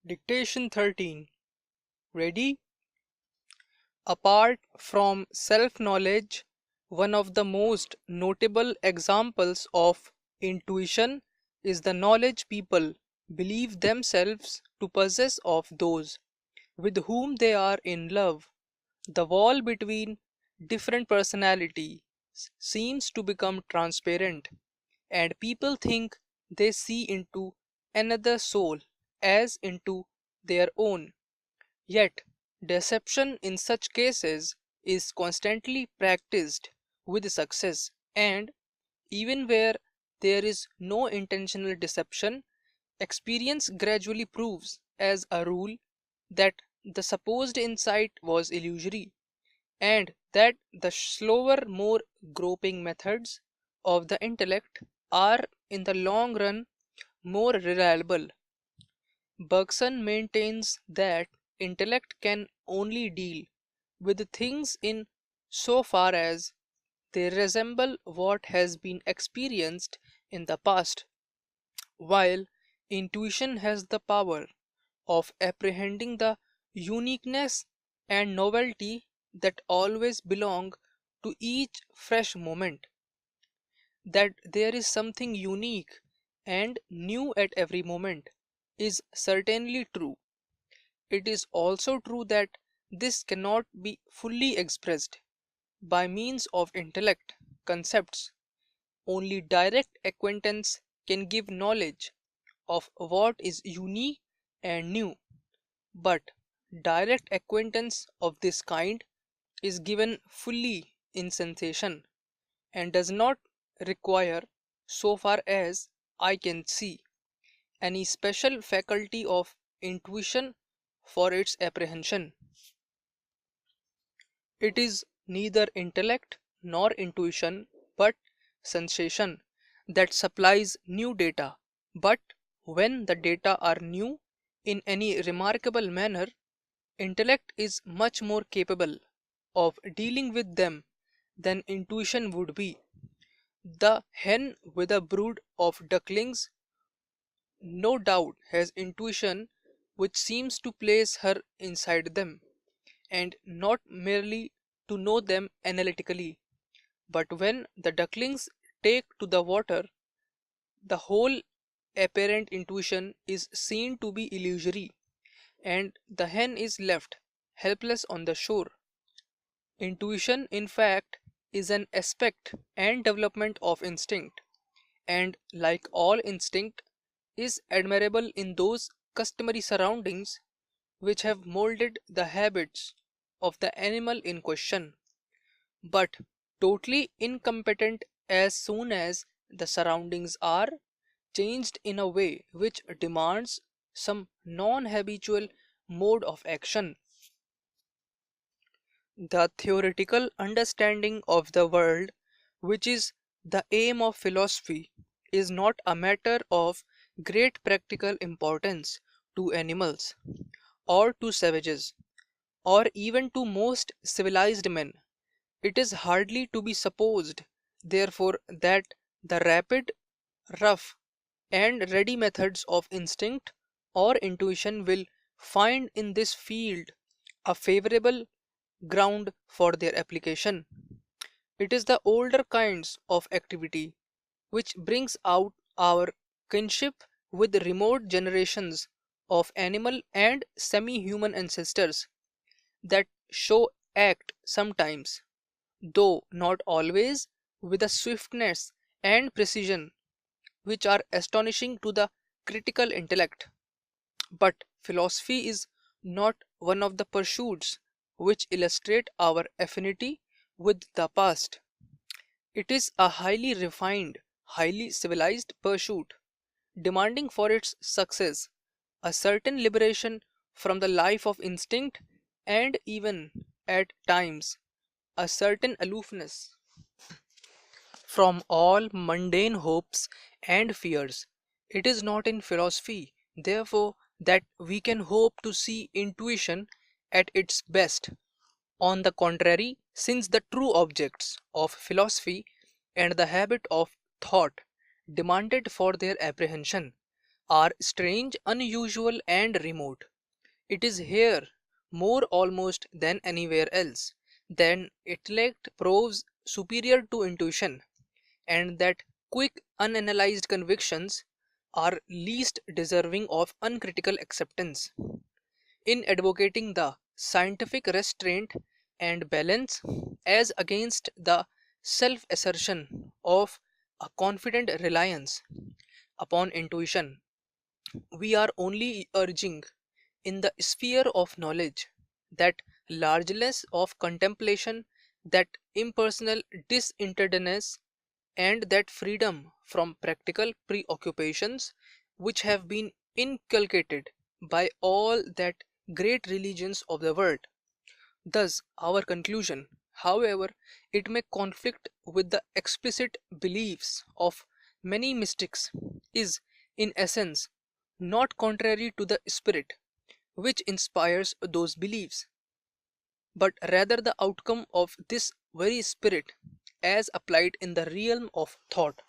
Dictation 13. Ready? Apart from self-knowledge, one of the most notable examples of intuition is the knowledge people believe themselves to possess of those with whom they are in love. The wall between different personalities seems to become transparent, and people think they see into another soul as into their own. Yet, deception in such cases is constantly practiced with success, and even where there is no intentional deception, experience gradually proves, as a rule, that the supposed insight was illusory, and that the slower, more groping methods of the intellect are, in the long run, more reliable. Bergson maintains that intellect can only deal with things in so far as they resemble what has been experienced in the past, while intuition has the power of apprehending the uniqueness and novelty that always belong to each fresh moment. That there is something unique and new at every moment is certainly true. It is also true that this cannot be fully expressed by means of intellect concepts. Only direct acquaintance can give knowledge of what is unique and new, but direct acquaintance of this kind is given fully in sensation and does not require, so far as I can see, any special faculty of intuition for its apprehension. It is neither intellect nor intuition but sensation that supplies new data. But when the data are new in any remarkable manner, intellect is much more capable of dealing with them than intuition would be. The hen with a brood of ducklings no doubt has intuition which seems to place her inside them, and not merely to know them analytically. But when the ducklings take to the water, the whole apparent intuition is seen to be illusory, and the hen is left helpless on the shore. Intuition, in fact, is an aspect and development of instinct, and like all instinct, is admirable in those customary surroundings which have molded the habits of the animal in question, but totally incompetent as soon as the surroundings are changed in a way which demands some non habitual mode of action. The theoretical understanding of the world, which is the aim of philosophy, is not a matter of great practical importance to animals, or to savages, or even to most civilized men. It is hardly to be supposed, therefore, that the rapid, rough, and ready methods of instinct or intuition will find in this field a favorable ground for their application. It is the older kinds of activity which brings out our kinship with remote generations of animal and semi-human ancestors that show act sometimes, though not always, with a swiftness and precision which are astonishing to the critical intellect. But philosophy is not one of the pursuits which illustrate our affinity with the past. It is a highly refined, highly civilized pursuit, demanding for its success a certain liberation from the life of instinct and even, at times, a certain aloofness from all mundane hopes and fears. It is not in philosophy, therefore, that we can hope to see intuition at its best. On the contrary, since the true objects of philosophy and the habit of thought demanded for their apprehension are strange, unusual, and remote. It is here, more almost than anywhere else, that intellect proves superior to intuition, and that quick, unanalyzed convictions are least deserving of uncritical acceptance. In advocating the scientific restraint and balance as against the self assertion of a confident reliance upon intuition, we are only urging in the sphere of knowledge that largeness of contemplation, that impersonal disinterestedness, and that freedom from practical preoccupations which have been inculcated by all that great religions of the world. Thus, our conclusion, however it may conflict with the explicit beliefs of many mystics, is in essence not contrary to the spirit which inspires those beliefs, but rather the outcome of this very spirit as applied in the realm of thought.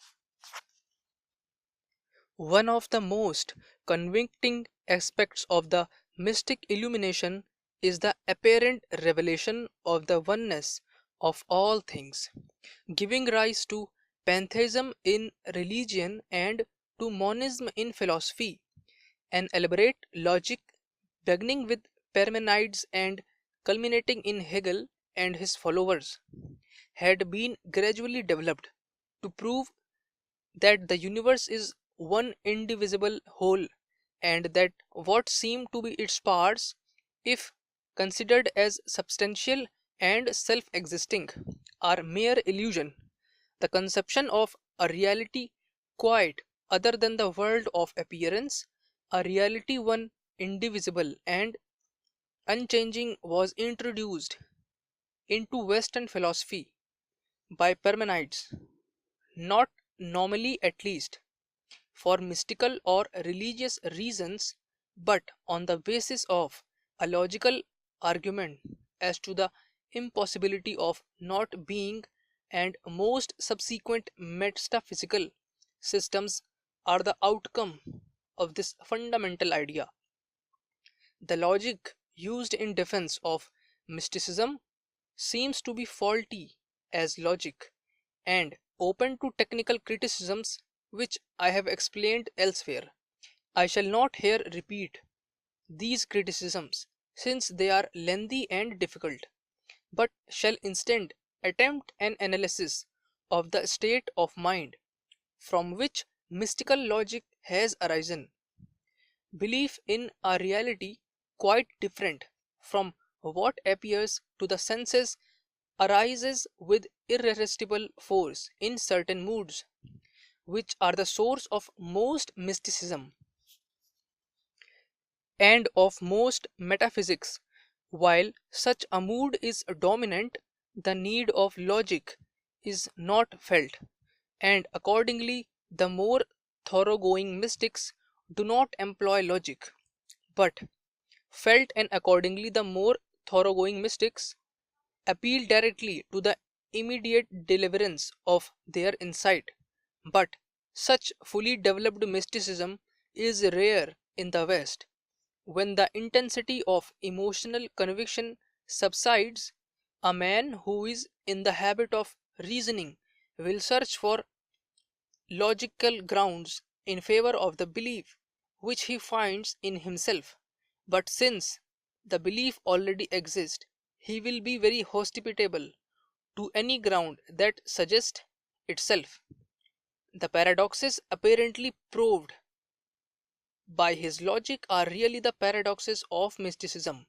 One of the most convicting aspects of the mystic illumination is the apparent revelation of the oneness of all things, giving rise to pantheism in religion and to monism in philosophy. An elaborate logic beginning with Parmenides and culminating in Hegel and his followers had been gradually developed to prove that the universe is one indivisible whole, and that what seem to be its parts, if considered as substantial and self existing, are mere illusion. The conception of a reality quite other than the world of appearance, a reality one indivisible and unchanging, was introduced into Western philosophy by Parmenides, not normally at least for mystical or religious reasons, but on the basis of a logical argument as to the impossibility of not being, and most subsequent metaphysical systems are the outcome of this fundamental idea. The logic used in defense of mysticism seems to be faulty as logic and open to technical criticisms which I have explained elsewhere. I shall not here repeat these criticisms since they are lengthy and difficult, but shall instead attempt an analysis of the state of mind from which mystical logic has arisen. Belief in a reality quite different from what appears to the senses arises with irresistible force in certain moods, which are the source of most mysticism and of most metaphysics. While such a mood is dominant, the need of logic is not felt, and accordingly, the more thoroughgoing mystics do not employ logic, but felt, and accordingly, the more thoroughgoing mystics appeal directly to the immediate deliverance of their insight. But such fully developed mysticism is rare in the West. When the intensity of emotional conviction subsides, a man who is in the habit of reasoning will search for logical grounds in favor of the belief which he finds in himself. But since the belief already exists, he will be very hospitable to any ground that suggests itself. The paradoxes apparently proved by his logic are really the paradoxes of mysticism,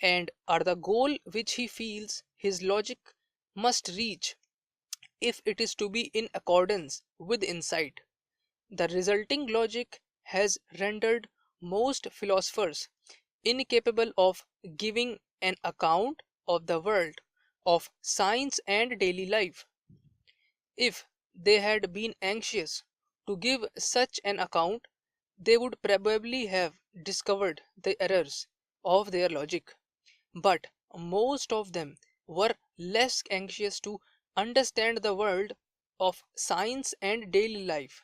and are the goal which he feels his logic must reach if it is to be in accordance with insight. The resulting logic has rendered most philosophers incapable of giving an account of the world, of science and daily life. If they had been anxious to give such an account, they would probably have discovered the errors of their logic. But most of them were less anxious to understand the world of science and daily life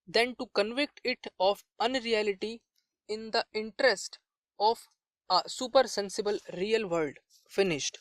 than to convict it of unreality in the interest of a super sensible real world. Finished.